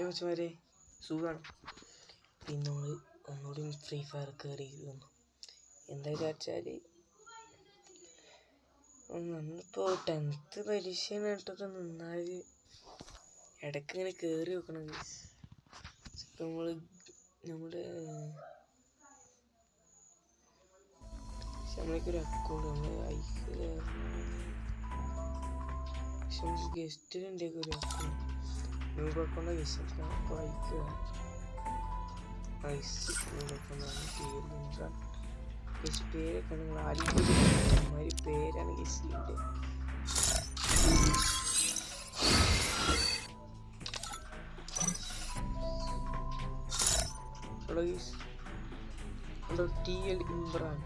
അല്ലേ കൊച്ചുമാരെ സുഖമാണ്. പിന്നെ നമ്മൾ ഒന്നുകൂടി ഫ്രീ ഫയർ കയറി വന്നു. എന്താ വിചാരിച്ചാൽ നമ്മളിപ്പോൾ 10th പരീക്ഷനായിട്ടൊക്കെ നിന്നാൽ ഇടയ്ക്ക് ഇങ്ങനെ കയറി വെക്കണം. ഇപ്പം നമ്മുടെ നമ്മളേക്കൊരു അക്കൗണ്ട് നമ്മൾ പക്ഷെ ഗസ്റ്റിൻ്റെ ഒരു അക്കൗണ്ട് ന്യൂബ് അക്കൗണ്ട് ഗസ്റ്റ് അപ്പോൾ അയക്കുക പേരൊക്കെ നിങ്ങൾ ആദ്യമാതിരി പേരാണ് ഗസ്റ്റിൻ്റെ. ഹലോ TL ഇമ്രാൻ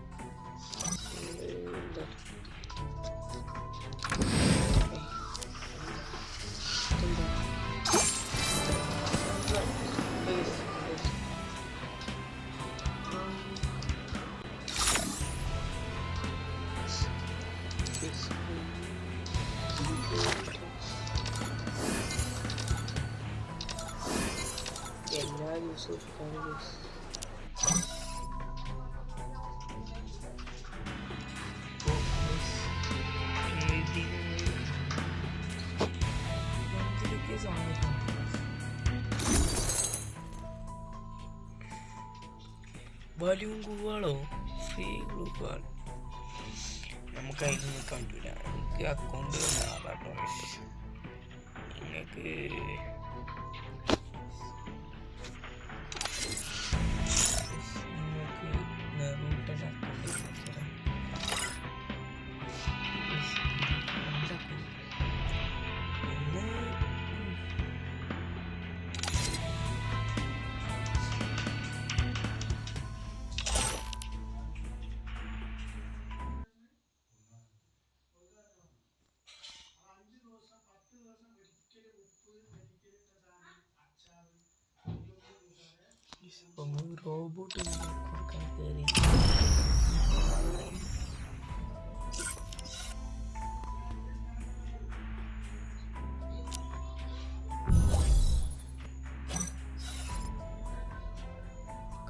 എല്ലാ യൂസഫാണ്. വലിയും കൂവാളോ ഫ്രീ ഗ്രൂപ്പാൾ നമുക്ക് അതിൽ നിൽക്കാൻ പറ്റില്ല. എനിക്ക് അക്കൗണ്ട് മാറാട്ടോ. നിങ്ങൾക്ക് നെറൂട്ടൻ്റെ അക്കൗണ്ട് റോബോട്ട് കൊടുക്കാൻ കയറി.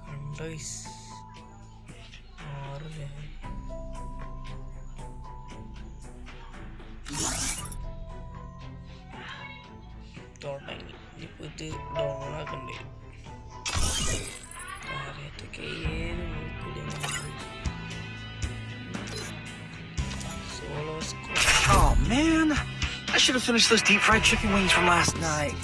കണ്ടോ 6 തുടങ്ങി. ഇനിയിപ്പോൾ ഇത് ഡോണാക്കണ്ടേ കാര്യത്തൊക്കെ ഏത് നോക്കില്ല. Solo score. Oh man, I should have finished those deep fried chicken wings from last night.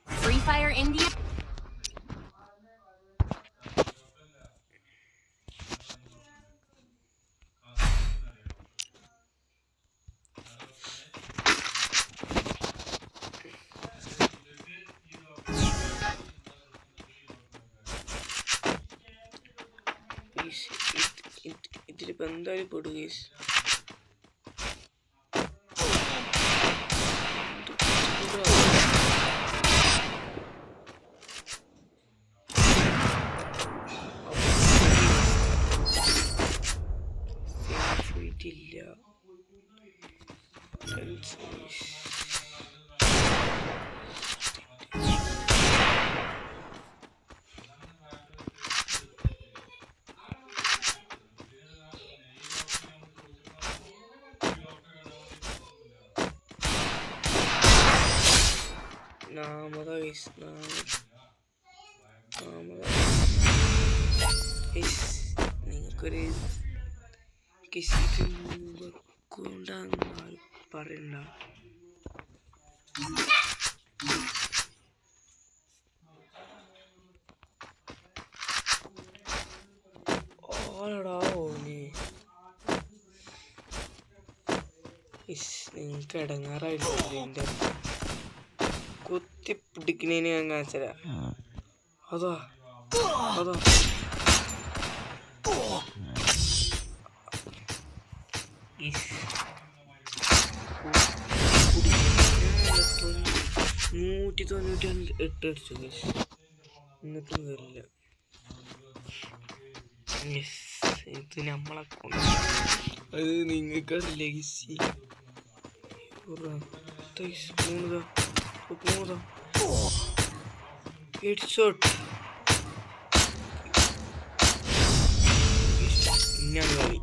Free Fire India. ഇതിലിപ്പോൾ എന്തായാലും പെടുകയും ഇല്ല. നിങ്ങൾക്കൊരു കൊണ്ടാന്ന് പറയണ്ട. ഓടാ ഓണി നിങ്ങൾക്ക് ഇടങ്ങാറായിട്ടില്ല. എൻ്റെ കുത്തി പിടിക്കുന്നതിന് ഞാൻ കാണിച്ചതാ. അതാ അതാ 198 അടിച്ചു എന്നിട്ടും വരില്ല. ഇത് നമ്മളെ അത് നിങ്ങൾക്കറിയില്ല ഗൈസ്. ഹെഡ്ഷോട്ട് ഇന്നാണ് കളി.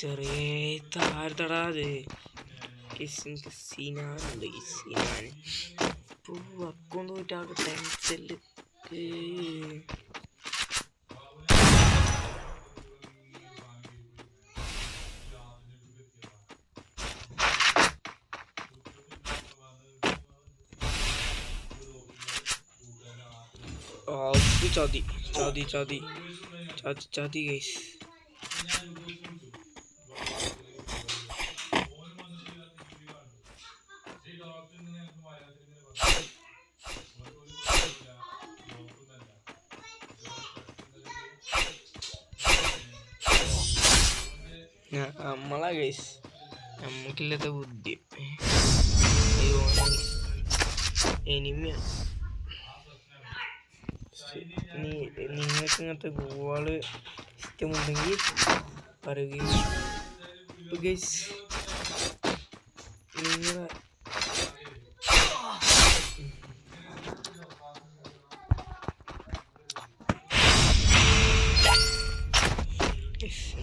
ചെറിയ താരത്തടാ അത് സീനാനുണ്ട്. ഈ സീനാന് ഇപ്പോൾ അക്കൗണ്ട് പോയിട്ട് അവിടെ ടെൻഷനിൽ ചതി ചതി ചതി ചതി ചതി ഗൈസ്. നമ്മളാ ഗൈസ്, നമുക്കില്ലാത്ത ബുദ്ധി. എനിമിയാണ്. നിങ്ങൾക്ക് ഇങ്ങനത്തെ ഗോള് ഇഷ്ടമുണ്ടെങ്കിൽ പറയുകയും ഗൈസ് നിങ്ങളെ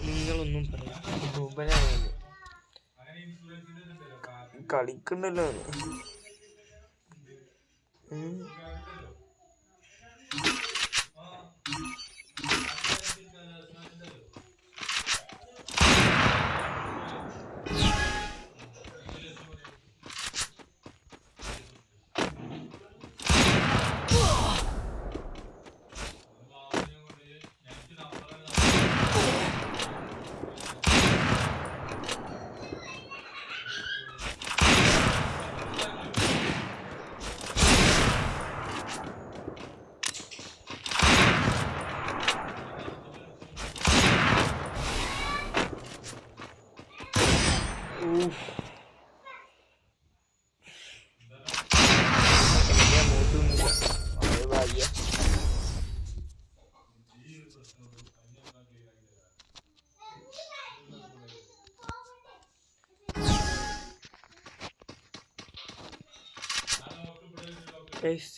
നിങ്ങളൊന്നും പറയാം. ദുബലാണ് കളിക്കണ്ടല്ലോ.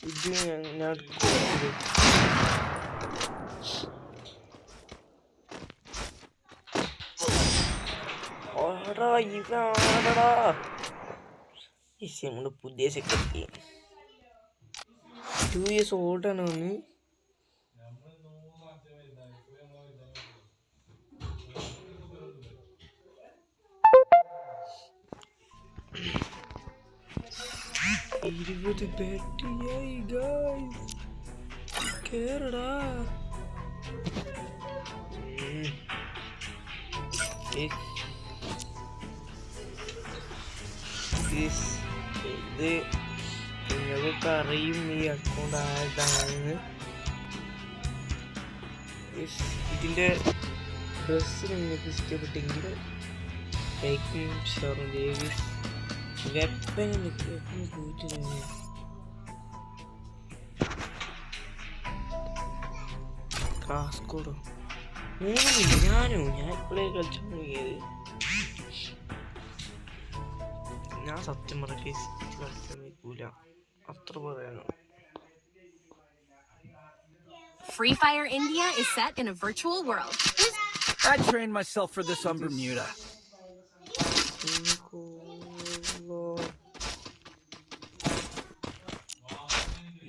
ഇത് ഞാൻ നമ്മള് പുതിയ സെക്രട്ടറി 2 years ഓൾഡാണ് അവന്. ഇരുപത് ബാറ്റിയായി ഗൈസ്. കേറടാ. ഇത് നിങ്ങൾക്കൊക്കെ അറിയും ഈ അക്കൗണ്ട് ആയതാണെന്ന്. ഇതിൻ്റെ ഡ്രസ്സ് നിങ്ങൾക്ക് ഇഷ്ടപ്പെട്ടെങ്കിൽ ലൈക്കും ഷെയറും ചെയ്യുക. വെപ്പൻ പോയിട്ട് കാസ്കോഡോ ഞാൻ ഇപ്പോഴേ കളിച്ചു തുടങ്ങിയത്. ഞാൻ സത്യം പറഞ്ഞ കളിക്കാൻ നിൽക്കൂല, അത്ര പറയാനോ. Free Fire India is set in a virtual world. I trained myself for this on Bermuda.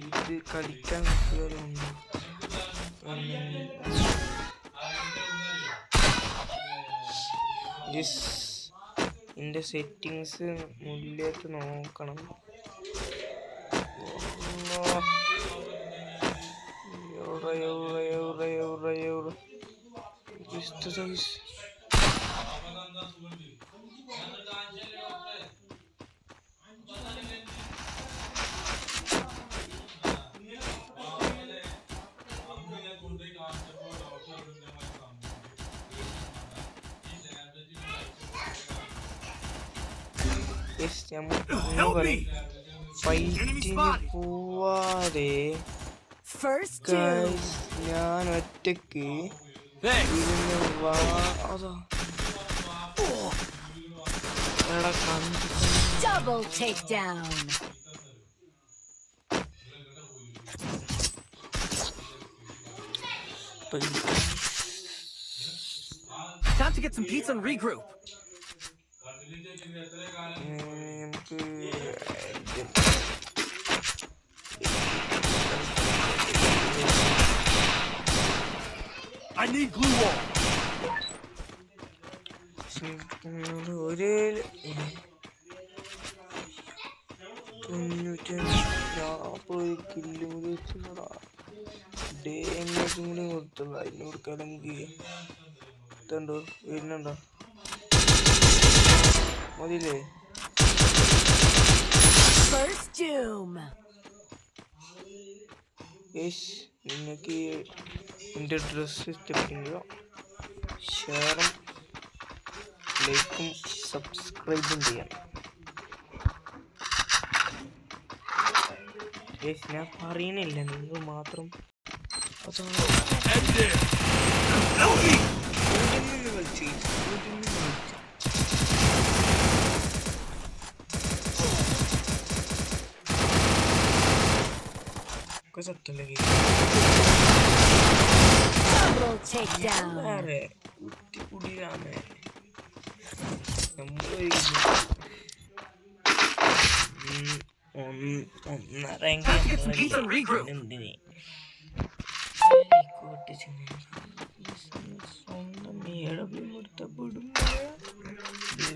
ഇത് കളിക്കാൻ ഇതിൻ്റെ സെറ്റിങ്സ് മുന്നിലേക്ക് നോക്കണം. Help me! ഫൈറ്റിന് പോവാതെ ഞാൻ ഒറ്റക്ക് Double takedown. Time to get some pizza and regroup. I need glue wall. First doom. നിങ്ങൾക്ക് എൻ്റെ ഡ്രസ്സ് ഇഷ്ടപ്പെട്ടെങ്കിലോ ഷെയറും ലൈക്കും സബ്സ്ക്രൈബും ചെയ്യാം. ഞാൻ പറയുന്നില്ല, നിങ്ങൾ മാത്രം Double takedown.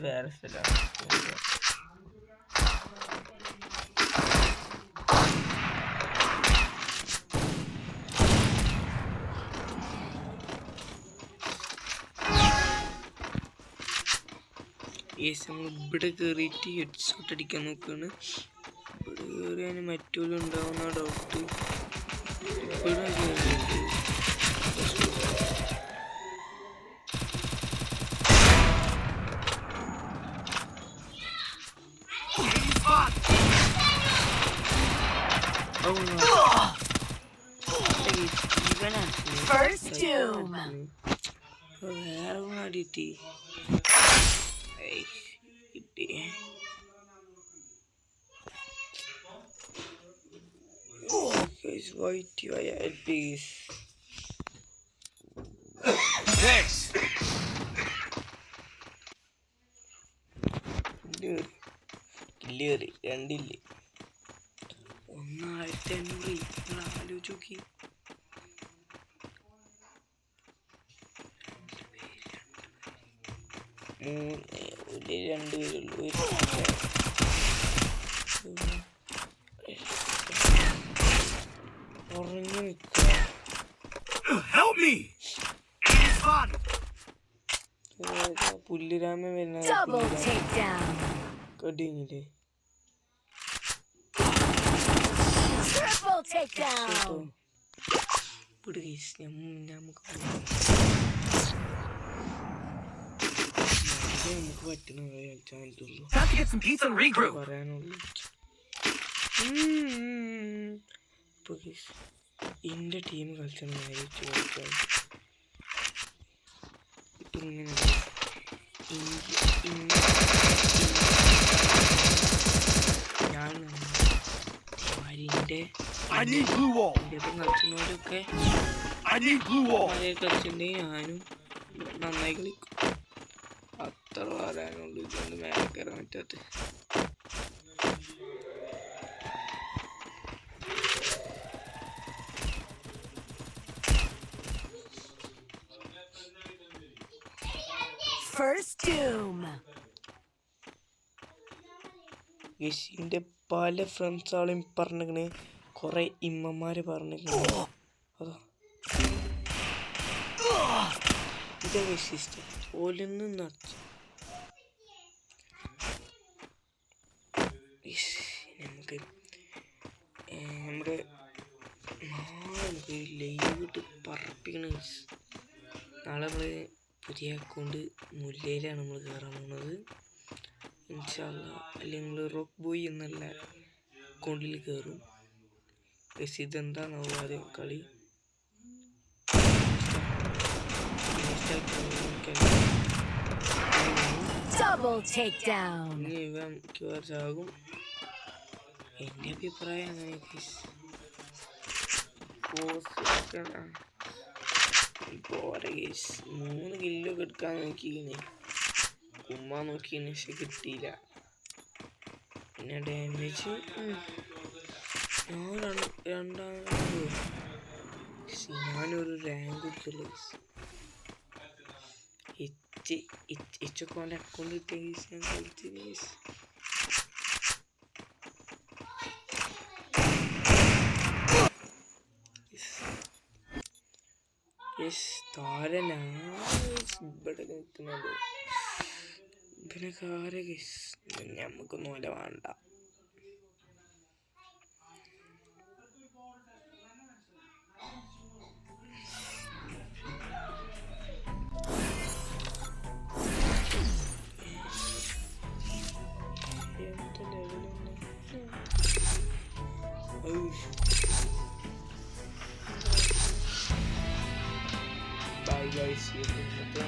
വേറെ സ്ഥലമാണ്. നമ്മൾ ഇവിടെ കയറിയിട്ട് ഹെഡ് ഷോട്ട് അടിക്കാൻ നോക്കുകയാണ്. ഇവിടെ കയറിയാൽ മറ്റുള്ള ഉണ്ടാവുന്ന ഡൗട്ട്. ഇവിടെ കയറിയിട്ട് First doom. വേറെ അടിയിട്ട് കിട്ടി. കില്ലേറി രണ്ടില്ലേ 1500. ആലോചിച്ച് നോക്കി. രണ്ടുപേരുള്ളൂ. ഉറങ്ങി നിൽക്കുക. പുല്ലുരാമൻ വരുന്ന കടിഞ്ഞില്ലേ. നമുക്ക് പറ്റുന്ന കളിച്ചാലുള്ളൂ പറയാനുള്ളൂ. ഇപ്പൊ എൻ്റെ ടീം കളിച്ചാൽ കളിച്ചാൽ ഇങ്ങനെ ഞാൻ കളിക്കുന്നവരൊക്കെ കളിച്ചിട്ടുണ്ടെങ്കിൽ ഞാനും നന്നായി കളിക്കും. അത്ര വരാനുള്ളൂ. ഇതുകൊണ്ട് മേലെ കയറാൻ പറ്റാത്ത. First doom. യശിന്റെ പല ഫ്രണ്ട്സാളും പറഞ്ഞിങ്ങനെ, കുറെ ഇമ്മമാര് പറഞ്ഞിങ്ങനെ. അതാ ഇതാ വിശിഷ്ടം ഓലൊന്നും നടത്തി. നമുക്ക് നമ്മുടെ ലൈവ് ഇട്ട് പറപ്പിക്കണ. നാളെ നമ്മൾ പുതിയ അക്കൗണ്ട് മുല്ലയിലാണ് നമ്മൾ കയറാൻ പോകുന്നത്. ഇൻഷാ അല്ലാഹ്. അല്ലെങ്കിൽ റോക്ക് ബോയ് എന്നല്ല അക്കൗണ്ടിൽ കയറും. പക്ഷെ ഇതെന്താണാവോ ആദ്യം കളി Double takedown. ഇനി ഇവൻ ചാകും. എൻ്റെ അഭിപ്രായം അങ്ങനെ പോരെ ഗൈസ്. 3 കില്ലൊക്കെ എടുക്കാൻ നോക്കിയിന്, ഉമ്മ നോക്കിന്, പക്ഷെ കിട്ടിയില്ല. പിന്നെ ഡാമേജ് ഞാനൊരു റാങ്ക് എടുത്തുള്ളൂ. ഇച്ചൊക്കെ അവൻ്റെ അക്കൗണ്ട് കിട്ടിയ കേസ് ഞാൻ കളിച്ച കേസ്. താരനാ ഇവിടെ നിൽക്കുന്നുണ്ട്. പിന്നെ കാര കേസ് ഞമ്മക്കൊന്നും പോലെ വേണ്ട. Bye guys, see you in the